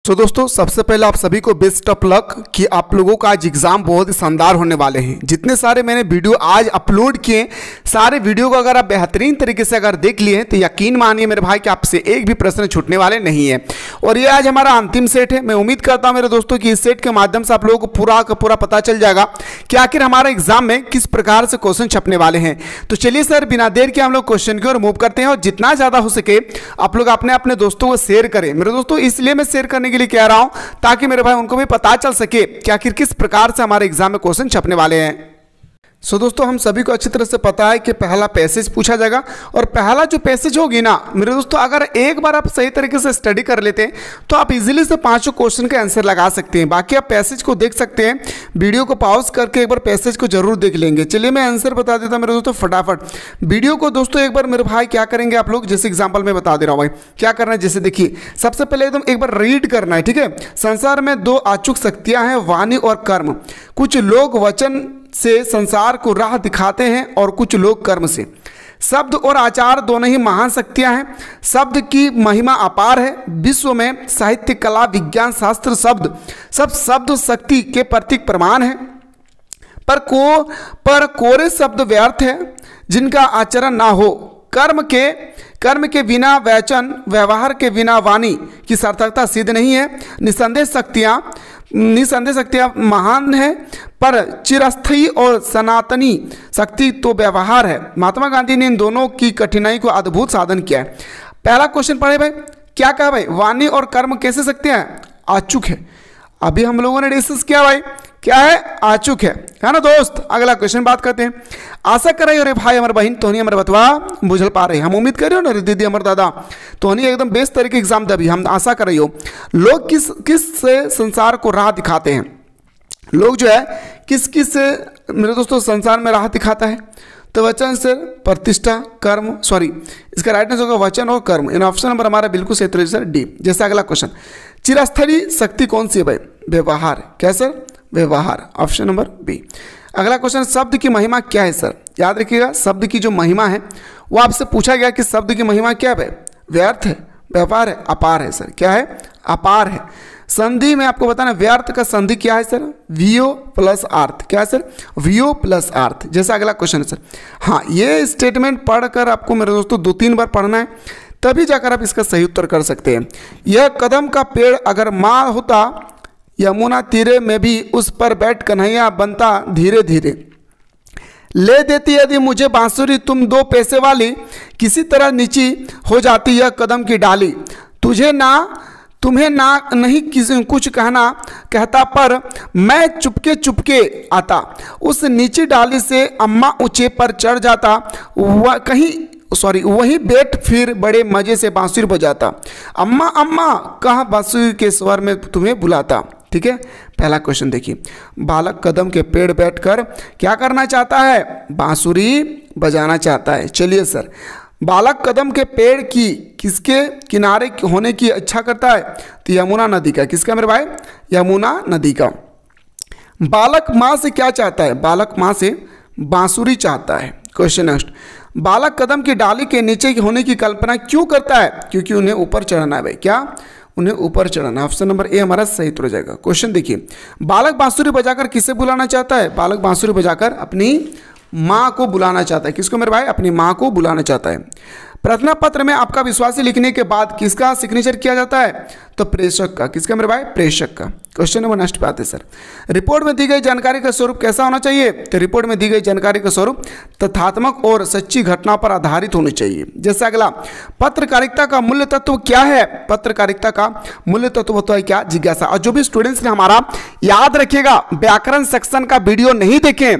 तो दोस्तों सबसे पहले आप सभी को बेस्ट ऑफ लक कि आप लोगों का आज एग्जाम बहुत ही शानदार होने वाले हैं। जितने सारे मैंने वीडियो आज अपलोड किए, सारे वीडियो को अगर आप बेहतरीन तरीके से अगर देख लिए हैं तो यकीन मानिए मेरे भाई कि आपसे एक भी प्रश्न छूटने वाले नहीं है। और ये आज हमारा अंतिम सेट है। मैं उम्मीद करता हूँ मेरे दोस्तों कि इस सेट के माध्यम से आप लोगों को पूरा का पूरा पता चल जाएगा कि आखिर हमारे एग्जाम में किस प्रकार से क्वेश्चन छपने वाले हैं। तो चलिए सर बिना देर के हम लोग क्वेश्चन की ओर मूव करते हैं और जितना ज्यादा हो सके आप लोग अपने दोस्तों को शेयर करें। मेरे दोस्तों इसलिए मैं शेयर करने के लिए कह रहा हूं ताकि मेरे भाई उनको भी पता चल सके कि आखिर किस प्रकार से हमारे एग्जाम में क्वेश्चन छपने वाले हैं। सो दोस्तों हम सभी को अच्छी तरह से पता है कि पहला पैसेज पूछा जाएगा और पहला जो पैसेज होगी ना मेरे दोस्तों, अगर एक बार आप सही तरीके से स्टडी कर लेते हैं तो आप इजीली से पांचों क्वेश्चन का आंसर लगा सकते हैं। बाकी आप पैसेज को देख सकते हैं, वीडियो को पॉज करके एक बार पैसेज को जरूर देख लेंगे। चलिए मैं आंसर बता देता हूं मेरे दोस्तों फटाफट। वीडियो को दोस्तों एक बार मेरे भाई क्या करेंगे आप लोग, जैसे एग्जाम्पल में बता दे रहा हूँ भाई क्या करना है। जैसे देखिए सबसे पहले एकदम एक बार रीड करना है, ठीक है। संसार में दो अचूक शक्तियां हैं, वाणी और कर्म। कुछ लोग वचन से संसार को राह दिखाते हैं और कुछ लोग कर्म से। शब्द और आचार दोनों ही महान शक्तियां हैं। शब्द की महिमा अपार है। विश्व में साहित्य, कला, विज्ञान, शास्त्र, सब शब्द शक्ति के प्रतीक प्रमाण है। पर कोरे शब्द व्यर्थ है जिनका आचरण ना हो। कर्म के बिना वचन, व्यवहार के बिना वाणी की सार्थकता सिद्ध नहीं है। निसंदेह शक्तियाँ महान है, पर चिरस्थायी और सनातनी शक्ति तो व्यवहार है। महात्मा गांधी ने इन दोनों की कठिनाई को अद्भुत साधन किया है। पहला क्वेश्चन पढ़े भाई, क्या कहा भाई, वाणी और कर्म कैसे शक्तियां हैं, अचूक है। अभी हम लोगों ने डिस्कस किया भाई क्या है, अचूक है ना दोस्त। अगला क्वेश्चन बात करते हैं। आशा कर रही हो रे भाई हमारे बहन तोहनी हमारे बतवा बुझल पा रहे, हम उम्मीद कर रहे हो ना रे दीदी हमारे दादा तोहनी एकदम बेस्ट तरीके एग्जाम दे। हम आशा कर रही हो लोग किस से संसार को राह दिखाते हैं। लोग जो है किस से मेरे दोस्तों संसार में राह दिखाता है, तो वचन से, प्रतिष्ठा, कर्म, सॉरी इसका राइट आंसर होगा वचन और कर्म। इन ऑप्शन नंबर हमारा बिल्कुल सही तरीके से डी। जैसे अगला क्वेश्चन, चिरस्थायी शक्ति कौन सी है भाई, व्यवहार। क्या सर, व्यवहार, ऑप्शन नंबर बी। अगला क्वेश्चन, शब्द की महिमा क्या है सर। याद रखिएगा शब्द की जो महिमा है वो आपसे पूछा गया कि शब्द की महिमा क्या है, व्यर्थ है, व्यापार है, अपार है सर। क्या है, अपार है। संधि में आपको बताना व्यर्थ का संधि क्या है सर, वियो प्लस अर्थ। क्या है सर, वियो प्लस अर्थ। जैसे अगला क्वेश्चन है सर, हाँ ये स्टेटमेंट पढ़कर आपको मेरे दोस्तों 2-3 बार पढ़ना है तभी जाकर आप इसका सही उत्तर कर सकते हैं। यह कदम का पेड़ अगर माँ होता, यमुना तीरे में भी उस पर बैठ कन्हैया बनता धीरे धीरे। ले देती यदि मुझे बांसुरी तुम 2 पैसे वाली, किसी तरह नीची हो जाती यह कदम की डाली। तुम्हें ना नहीं किसी कुछ कहता, पर मैं चुपके आता। उस नीची डाली से अम्मा ऊंचे पर चढ़ जाता, वही बैठ फिर बड़े मजे से बांसुरी बजाता। अम्मा अम्मा कह बांसुरी के स्वर में तुम्हें बुलाता। ठीक है, पहला क्वेश्चन देखिए, बालक कदम के पेड़ बैठकर क्या करना चाहता है, बांसुरी बजाना चाहता है। चलिए सर, बालक कदम के पेड़ की किसके किनारे होने की इच्छा करता है, तो यमुना नदी का। किसका मेरे भाई, यमुना नदी का। बालक माँ से क्या चाहता है, बालक माँ से बांसुरी चाहता है। क्वेश्चन नेक्स्ट, बालक कदम की डाली के नीचे होने की कल्पना क्यों करता है, क्योंकि उन्हें ऊपर चढ़ना है भाई। क्या, उन्हें ऊपर चढ़ाना। ऑप्शन नंबर ए हमारा सही उत्तर हो जाएगा। क्वेश्चन देखिए, बालक बांसुरी बजाकर किसे बुलाना चाहता है, बालक बांसुरी बजाकर अपनी माँ को बुलाना चाहता है। किसको मेरे भाई, अपनी माँ को बुलाना चाहता है। प्रार्थना पत्र में आपका विश्वासी लिखने के बाद किसका सिग्नेचर किया जाता है, तो प्रेषक का। किसका मेरे भाई, प्रेषक का। क्वेश्चन नंबर नेक्स्ट पे आते हैं सर, रिपोर्ट में दी गई जानकारी का स्वरूप कैसा होना चाहिए, तो रिपोर्ट में दी गई जानकारी का स्वरूप तथ्यात्मक और सच्ची घटना पर आधारित होनी चाहिए। जैसे अगला, पत्रकारिता का मूल्य तत्व क्या है, पत्रकारिता का मूल्य तत्व होता है क्या, जिज्ञासा। और जो भी स्टूडेंट्स ने हमारा, याद रखिएगा व्याकरण सेक्शन का वीडियो नहीं देखें,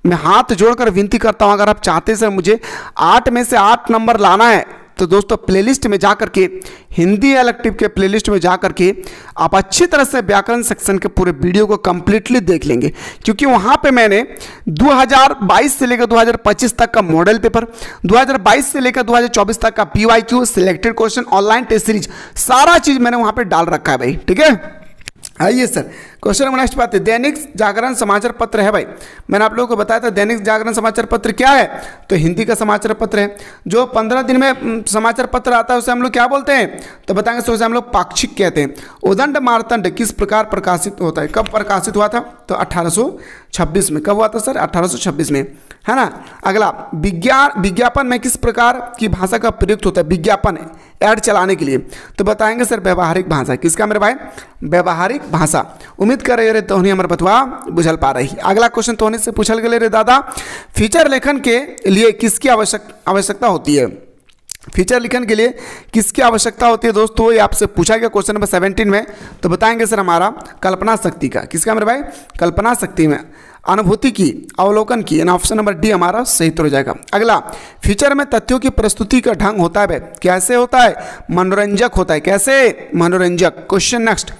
मैं हाथ जोड़कर विनती करता हूं, अगर आप चाहते सर मुझे 8 में से 8 नंबर लाना है तो दोस्तों प्लेलिस्ट में जाकर के, हिंदी इलेक्टिव के प्लेलिस्ट में जाकर के आप अच्छी तरह से व्याकरण सेक्शन के पूरे वीडियो को कंप्लीटली देख लेंगे, क्योंकि वहां पे मैंने 2022 से लेकर 2025 तक का मॉडल पेपर, 2022 से लेकर 2024 तक का PYQ, selected question, online test series, सारा चीज मैंने वहां पे डाल रखा है भाई। ठीक है, आइए सर, क्वेश्चन नंबर नेक्स्ट बात है, दैनिक जागरण समाचार पत्र है भाई। मैंने आप लोगों को बताया था दैनिक जागरण समाचार पत्र क्या है, तो हिंदी का समाचार पत्र है। जो 15 दिन में समाचार पत्र आता है उसे हम लोग क्या बोलते हैं, तो बताएंगे सर उसे हम लोग पाक्षिक कहते हैं। उदंड मार्तंड किस प्रकार प्रकाशित होता है, कब प्रकाशित हुआ था, तो 1826 में। कब हुआ था सर, 1826 में, है ना। अगला, विज्ञापन में किस प्रकार की भाषा का प्रयुक्त होता है, विज्ञापन ऐड चलाने के लिए, तो बताएंगे सर व्यवहारिक भाषा। किसका मेरे भाई, व्यवहारिक भाषा। उम्मीद कर रहे रे तोहनी हमारे बतवा बुझल पा रही। अगला क्वेश्चन तोहनी से पूछल गए रे दादा, फीचर लेखन के लिए किसकी आवश्यकता होती है, फीचर लेखन के लिए किसकी आवश्यकता होती है दोस्तों, ये आपसे पूछा गया क्वेश्चन नंबर 17 में। तो बताएंगे सर हमारा कल्पना शक्ति का। किसका मेरे भाई, कल्पना शक्ति में, अनुभूति की, अवलोकन की, ऑप्शन नंबर डी हमारा सही उत्तर हो जाएगा। अगला, फीचर में तथ्यों की प्रस्तुति का ढंग होता है भाई, कैसे होता है, मनोरंजक होता है। कैसे, मनोरंजक। क्वेश्चन नेक्स्ट,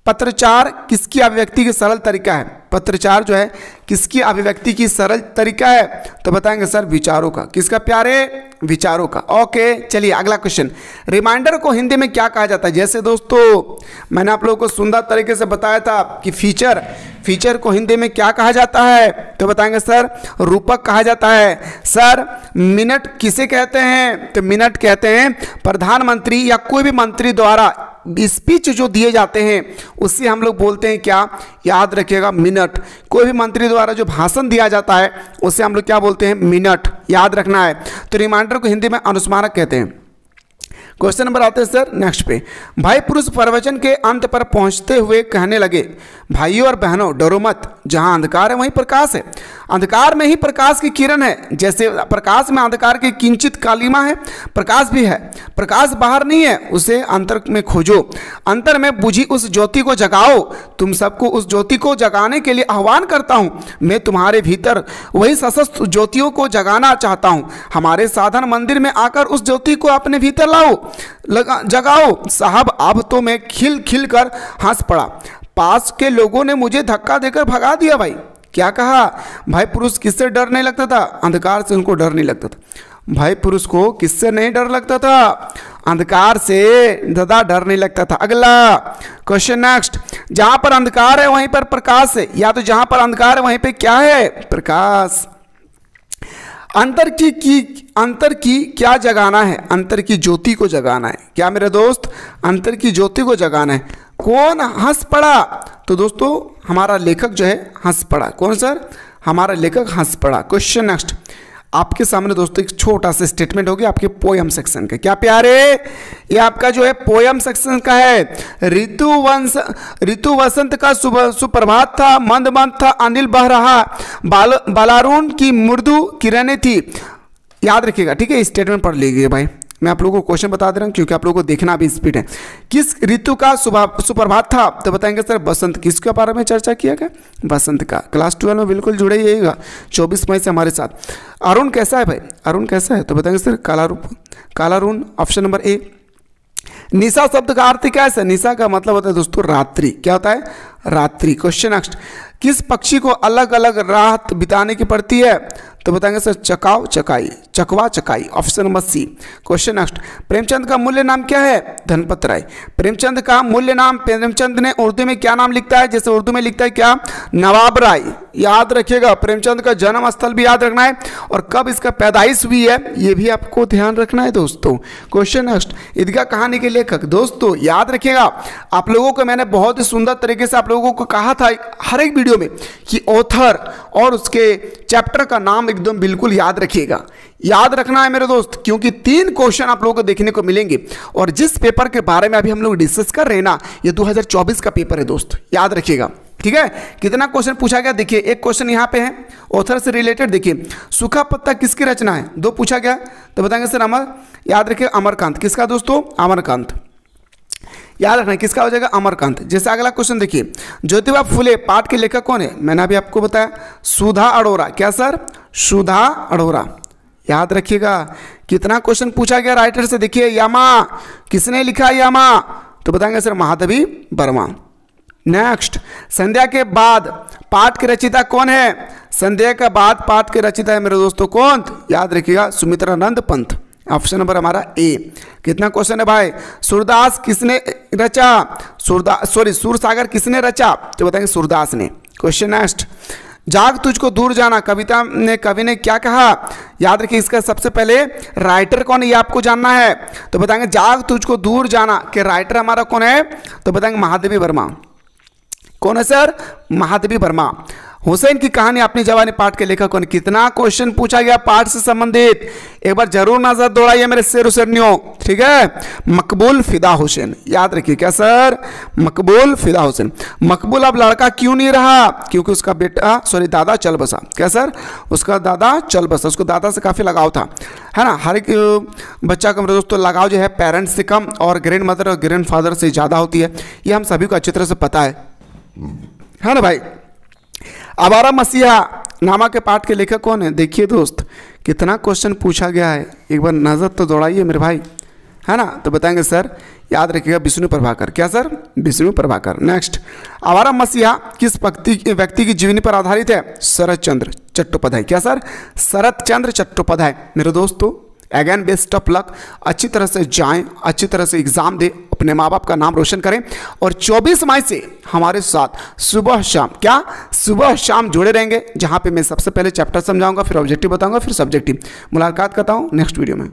पत्रचार किसकी अभिव्यक्ति की सरल तरीका है, पत्रचार जो है किसकी अभिव्यक्ति की सरल तरीका है, तो बताएंगे सर विचारों का। किसका प्यारे, विचारों का। ओके चलिए अगला क्वेश्चन, रिमाइंडर को हिंदी में क्या कहा जाता है। जैसे दोस्तों मैंने आप लोगों को सुंदर तरीके से बताया था कि फीचर को हिंदी में क्या कहा जाता है, तो बताएंगे सर रूपक कहा जाता है। सर मिनट किसे कहते हैं, तो मिनट कहते हैं प्रधानमंत्री या कोई भी मंत्री द्वारा स्पीच जो दिए जाते हैं उससे हम लोग बोलते हैं क्या, याद रखिएगा मिनट। कोई भी मंत्री द्वारा जो भाषण दिया जाता है उसे हम लोग क्या बोलते हैं, मिनट, याद रखना है। तो रिमाइंडर को हिंदी में अनुस्मारक कहते हैं। क्वेश्चन नंबर आते हैं सर नेक्स्ट पे, भाई पुरुष प्रवचन के अंत पर पहुंचते हुए कहने लगे, भाइयों और बहनों डरो मत, जहां अंधकार है वहीं प्रकाश है। अंधकार में ही प्रकाश की किरण है, जैसे प्रकाश में अंधकार की किंचित कालिमा है, प्रकाश भी है। प्रकाश बाहर नहीं है, उसे अंतर में खोजो, अंतर में बुझी उस ज्योति को जगाओ। तुम सबको उस ज्योति को जगाने के लिए आह्वान करता हूं। मैं तुम्हारे भीतर वही सशक्त ज्योतियों को जगाना चाहता हूं। हमारे साधन मंदिर में आकर उस ज्योति को अपने भीतर लाओ, जगाओ। साहब अब तो मैं खिल खिल कर हंस पड़ा। पास के लोगों ने मुझे धक्का देकर भगा दिया। भाई क्या कहा, भाई पुरुष किससे डर नहीं लगता था, अंधकार से उनको डर नहीं लगता था। भाई पुरुष को किससे नहीं डर लगता था, अंधकार से ज़्यादा डर नहीं लगता था। अगला क्वेश्चन नेक्स्ट, जहां पर अंधकार है वहीं पर प्रकाश है, या तो जहां पर अंधकार है वहीं पे क्या है, प्रकाश। अंतर की क्या जगाना है, अंतर की ज्योति को जगाना है। क्या मेरे दोस्त, अंतर की ज्योति को जगाना है। कौन हंस पड़ा, तो दोस्तों हमारा लेखक जो है हंस पड़ा। कौन सर, हमारा लेखक हंस पड़ा। क्वेश्चन नेक्स्ट, आपके सामने दोस्तों एक छोटा सा स्टेटमेंट होगी आपके पोयम सेक्शन का। क्या प्यारे, ये आपका जो है पोयम सेक्शन का है। ऋतु वसंत का सुप्रभात था, मंद मंद था अनिल बह रहा, बालारून की मृदु किरणें थी। याद रखिएगा, ठीक है, स्टेटमेंट पढ़ लीजिए भाई। मैं आप लोगों को क्वेश्चन बता दे रहा हूँ क्योंकि आप लोगों को देखना भी स्पीड है। किस ऋतु का सुप्रभात था, तो बताएंगे सर बसंत। किसके बारे में चर्चा किया गया, बसंत का। क्लास 12 में बिल्कुल जुड़े जाइएगा 24 मई से हमारे साथ। अरुण कैसा है भाई, अरुण कैसा है, तो बताएंगे सर कालारून, ऑप्शन नंबर ए। निशा शब्द का अर्थ क्या है, निशा का मतलब होता है दोस्तों रात्रि। क्या होता है, रात्रि। क्वेश्चन नेक्स्ट, किस पक्षी को अलग अलग रात बिताने की पड़ती है, तो बताएंगे सर चकवा चकाई, option number C. Question next, Premchand का मूल्य नाम क्या है, धनपत राय। प्रेमचंद का मूल्य नाम, प्रेमचंद ने उर्दू में क्या नाम लिखता है, जैसे उर्दू में लिखता है क्या, नवाब राय। याद रखिएगा, प्रेमचंद का जन्म स्थल भी याद रखना है और कब इसका पैदाइश हुई है ये भी आपको ध्यान रखना है दोस्तों। क्वेश्चन नेक्स्ट, ईदगाह कहानी के लेखक। दोस्तों याद रखिएगा, आप लोगों को मैंने बहुत ही सुंदर तरीके से आप लोगों को कहा था हर एक वीडियो में कि ऑथर और उसके चैप्टर का नाम एकदम बिल्कुल याद रखिएगा। याद रखना है मेरे दोस्त, क्योंकि 3 क्वेश्चन आप लोगों को देखने को मिलेंगे और जिस पेपर के बारे में अभी हम लोग डिस्कस कर रहे हैं ना, ये 2024 का पेपर है दोस्त, याद रखिएगा। ठीक है, कितना क्वेश्चन पूछा गया देखिए, एक क्वेश्चन यहाँ पे है ऑथर से रिलेटेड। देखिए, सूखा पत्ता किसकी रचना है, 2 पूछा गया, तो बताएंगे सर अमर। याद रखिए अमरकांत। किसका दोस्तों, अमरकांत। याद रखना किसका हो जाएगा, अमरकांत। जैसे अगला क्वेश्चन देखिए, ज्योतिबा फुले पाठ के लेखक कौन है, मैंने अभी आपको बताया सुधा अरोरा। क्या सर, सुधा अरोरा। याद रखिएगा, कितना क्वेश्चन पूछा गया राइटर से, देखिए यामा, किसने लिखा यामा, तो बताएंगे सर महादेवी वर्मा। नेक्स्ट, संध्या के बाद पाठ के रचयिता कौन है, संध्या के बाद पाठ के रचयिता है मेरे दोस्तों कौन, याद रखिएगा सुमित्रानंद पंत। ऑप्शन नंबर हमारा ए। कितना क्वेश्चन है भाई? सूरदास किसने रचा? सूरसागर किसने रचा? तो बताएंगे सूरदास ने। क्वेश्चन नेक्स्ट, जाग तुझको दूर जाना कविता ने कवि ने क्या कहा? याद रखिए इसका सबसे पहले राइटर कौन है ये आपको जानना है। तो बताएंगे जाग तुझको दूर जाना के राइटर हमारा कौन है? तो बताएंगे महादेवी वर्मा। कौन है सर? महादेवी वर्मा। हुसैन की कहानी अपनी जवानी पाठ के लेखक कौन? कितना क्वेश्चन पूछा गया पाठ से संबंधित, एक बार जरूर नजर दौड़ाइए मेरे शेर शेरनियों, ठीक है। मकबूल फिदा हुसैन, याद रखिए क्या सर? मकबूल फिदा हुसैन। मकबूल अब लड़का क्यों नहीं रहा? क्योंकि उसका बेटा दादा चल बसा। क्या सर? उसका दादा चल बसा, उसको दादा से काफी लगाव था, है ना। हर एक बच्चा का मेरे दोस्तों लगाव जो है पेरेंट्स से कम और ग्रैंड मदर और ग्रैंड फादर से ज्यादा होती है, ये हम सभी को अच्छी तरह से पता है ना भाई। आवारा मसीहा नामा के पाठ के लेखक कौन है? देखिए दोस्त कितना क्वेश्चन पूछा गया है, एक बार नजर तो दौड़ाइए मेरे भाई, है ना। तो बताएंगे सर, याद रखिएगा विष्णु प्रभाकर। क्या सर? विष्णु प्रभाकर। नेक्स्ट, आवारा मसीहा किस व्यक्ति की जीवनी पर आधारित है? शरत चंद्र चट्टोपाध्याय। क्या सर? शरत चंद्र चट्टोपाध्याय। मेरे दोस्तों अगेन बेस्ट ऑफ लक, अच्छी तरह से जाएं, अच्छी तरह से एग्जाम दें, अपने माँ बाप का नाम रोशन करें और 24 मई से हमारे साथ सुबह शाम, क्या सुबह शाम जुड़े रहेंगे, जहां पे मैं सबसे पहले चैप्टर समझाऊंगा, फिर ऑब्जेक्टिव बताऊंगा, फिर सब्जेक्टिव। मुलाकात करता हूं नेक्स्ट वीडियो में।